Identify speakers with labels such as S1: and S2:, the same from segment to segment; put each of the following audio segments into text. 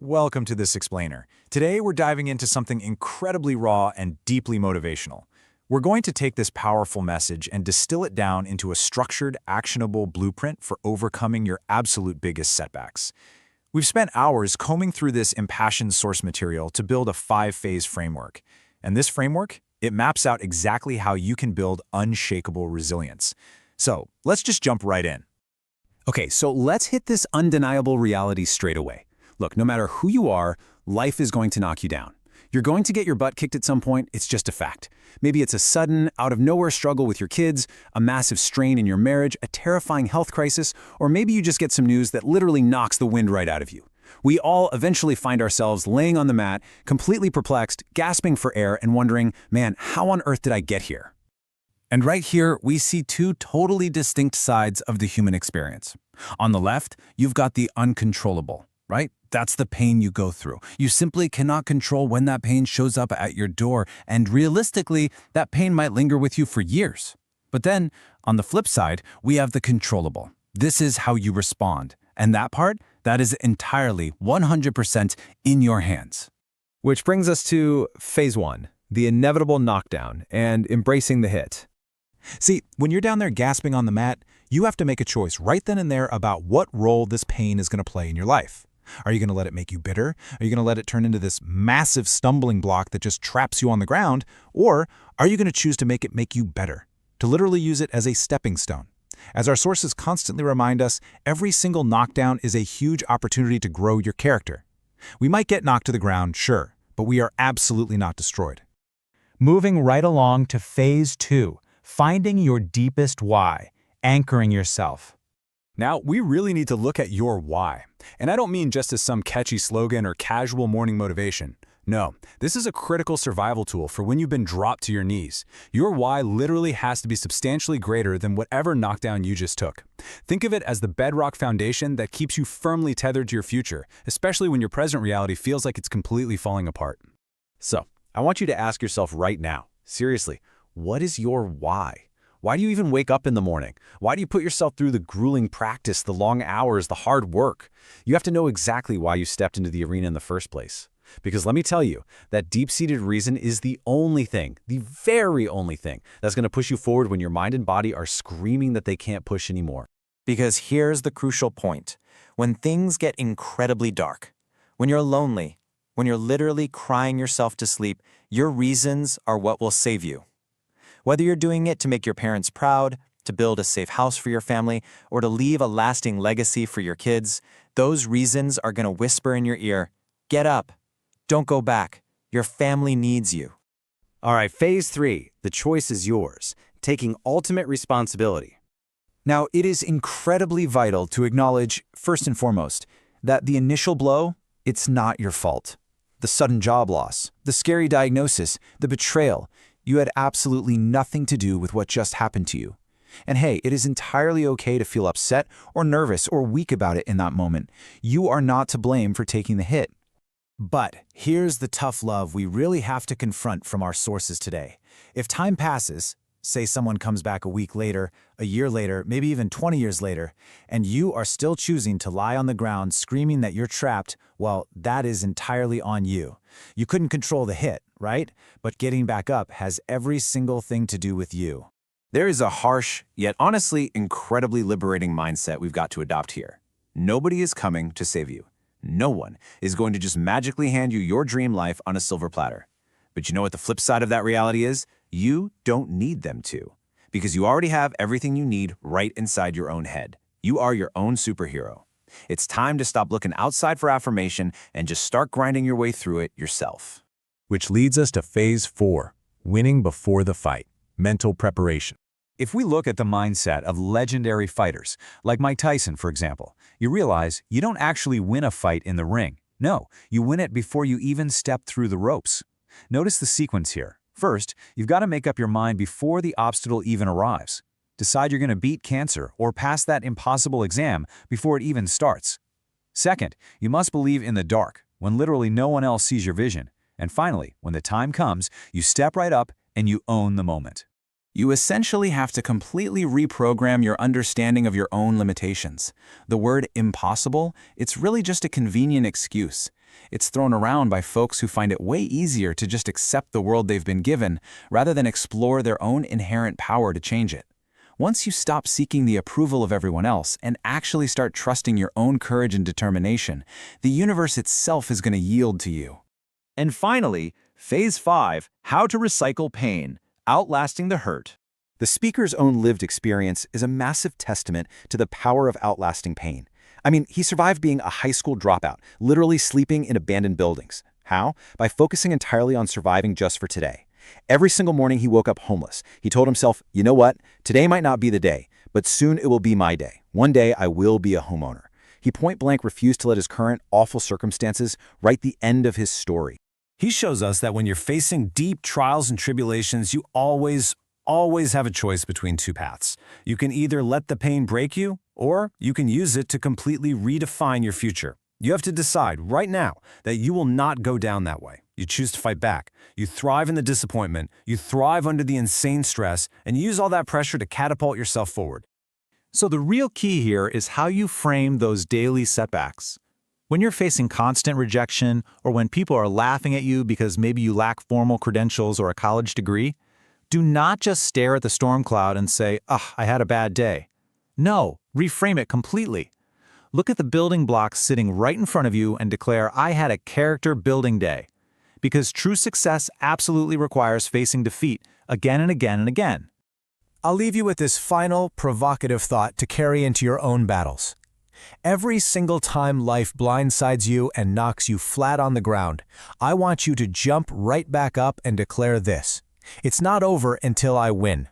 S1: Welcome to this explainer. Today we're diving into something incredibly raw and deeply motivational. We're going to take this powerful message and distill it down into a structured, actionable blueprint for overcoming your absolute biggest setbacks. We've spent hours combing through this impassioned source material to build a 5-phase framework. And this framework, it maps out exactly how you can build unshakable resilience. So let's just jump right in.
S2: Okay, so let's hit this undeniable reality straight away. Look, no matter who you are, life is going to knock you down. You're going to get your butt kicked at some point, it's just a fact. Maybe it's a sudden, out-of-nowhere struggle with your kids, a massive strain in your marriage, a terrifying health crisis, or maybe you just get some news that literally knocks the wind right out of you. We all eventually find ourselves laying on the mat, completely perplexed, gasping for air, and wondering, man, how on earth did I get here? And right here, we see two totally distinct sides of the human experience. On the left, you've got the uncontrollable, right? That's the pain you go through. You simply cannot control when that pain shows up at your door, and realistically, that pain might linger with you for years. But then, on the flip side, we have the controllable. This is how you respond. And that part, that is entirely 100% in your hands.
S3: Which brings us to phase 1, the inevitable knockdown and embracing the hit.
S1: See, when you're down there gasping on the mat, you have to make a choice right then and there about what role this pain is going to play in your life. Are you going to let it make you bitter? Are you going to let it turn into this massive stumbling block that just traps you on the ground? Or are you going to choose to make it make you better, to literally use it as a stepping stone? As our sources constantly remind us, every single knockdown is a huge opportunity to grow your character. We might get knocked to the ground, sure, but we are absolutely not destroyed.
S4: Moving right along to phase 2, finding your deepest why, anchoring yourself.
S1: Now, we really need to look at your why. And I don't mean just as some catchy slogan or casual morning motivation. No, this is a critical survival tool for when you've been dropped to your knees. Your why literally has to be substantially greater than whatever knockdown you just took. Think of it as the bedrock foundation that keeps you firmly tethered to your future, especially when your present reality feels like it's completely falling apart.
S2: So, I want you to ask yourself right now, seriously, what is your why? Why do you even wake up in the morning? Why do you put yourself through the grueling practice, the long hours, the hard work? You have to know exactly why you stepped into the arena in the first place. Because let me tell you, that deep-seated reason is the only thing, the very only thing, that's going to push you forward when your mind and body are screaming that they can't push anymore.
S5: Because here's the crucial point. When things get incredibly dark, when you're lonely, when you're literally crying yourself to sleep, your reasons are what will save you. Whether you're doing it to make your parents proud, to build a safe house for your family, or to leave a lasting legacy for your kids, those reasons are going to whisper in your ear, get up, don't go back, your family needs you.
S2: All right, phase 3, the choice is yours, taking ultimate responsibility.
S1: Now, it is incredibly vital to acknowledge, first and foremost, that the initial blow, it's not your fault. The sudden job loss, the scary diagnosis, the betrayal, you had absolutely nothing to do with what just happened to you. And hey, it is entirely okay to feel upset or nervous or weak about it in that moment. You are not to blame for taking the hit. But here's the tough love we really have to confront from our sources today. If time passes, say someone comes back a week later, a year later, maybe even 20 years later, and you are still choosing to lie on the ground screaming that you're trapped, well, that is entirely on you. You couldn't control the hit, right? But getting back up has every single thing to do with you.
S2: There is a harsh, yet honestly incredibly liberating mindset we've got to adopt here. Nobody is coming to save you. No one is going to just magically hand you your dream life on a silver platter. But you know what the flip side of that reality is? You don't need them to, because you already have everything you need right inside your own head. You are your own superhero. It's time to stop looking outside for affirmation and just start grinding your way through it yourself.
S3: Which leads us to phase 4, winning before the fight, mental preparation.
S1: If we look at the mindset of legendary fighters, like Mike Tyson, for example, you realize you don't actually win a fight in the ring. No, you win it before you even step through the ropes. Notice the sequence here. First, you've got to make up your mind before the obstacle even arrives. Decide you're going to beat cancer or pass that impossible exam before it even starts. Second, you must believe in the dark, when literally no one else sees your vision. And finally, when the time comes, you step right up and you own the moment.
S5: You essentially have to completely reprogram your understanding of your own limitations. The word impossible, it's really just a convenient excuse.
S2: It's thrown around by folks who find it way easier to just accept the world they've been given rather than explore their own inherent power to change it. Once you stop seeking the approval of everyone else and actually start trusting your own courage and determination, the universe itself is going to yield to you.
S6: And finally, Phase 5, How to Recycle Pain, Outlasting the Hurt.
S7: The speaker's own lived experience is a massive testament to the power of outlasting pain. I mean, he survived being a high school dropout, literally sleeping in abandoned buildings. How? By focusing entirely on surviving just for today. Every single morning he woke up homeless. He told himself, you know what? Today might not be the day, but soon it will be my day. One day I will be a homeowner. He point-blank refused to let his current awful circumstances write the end of his story.
S1: He shows us that when you're facing deep trials and tribulations, you always have a choice between two paths. You can either let the pain break you, or you can use it to completely redefine your future. You have to decide right now that you will not go down that way. You choose to fight back. You thrive in the disappointment. You thrive under the insane stress, and use all that pressure to catapult yourself forward.
S4: So the real key here is how you frame those daily setbacks. When you're facing constant rejection, or when people are laughing at you because maybe you lack formal credentials or a college degree, do not just stare at the storm cloud and say, I had a bad day. No, reframe it completely. Look at the building blocks sitting right in front of you and declare, I had a character-building day. Because true success absolutely requires facing defeat again and again and again.
S8: I'll leave you with this final, provocative thought to carry into your own battles. Every single time life blindsides you and knocks you flat on the ground, I want you to jump right back up and declare this: it's not over until I win.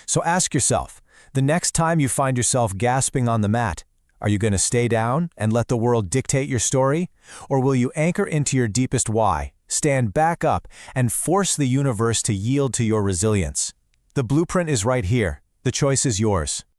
S8: So ask yourself, the next time you find yourself gasping on the mat, are you going to stay down and let the world dictate your story? Or will you anchor into your deepest why, stand back up, and force the universe to yield to your resilience? The blueprint is right here. The choice is yours.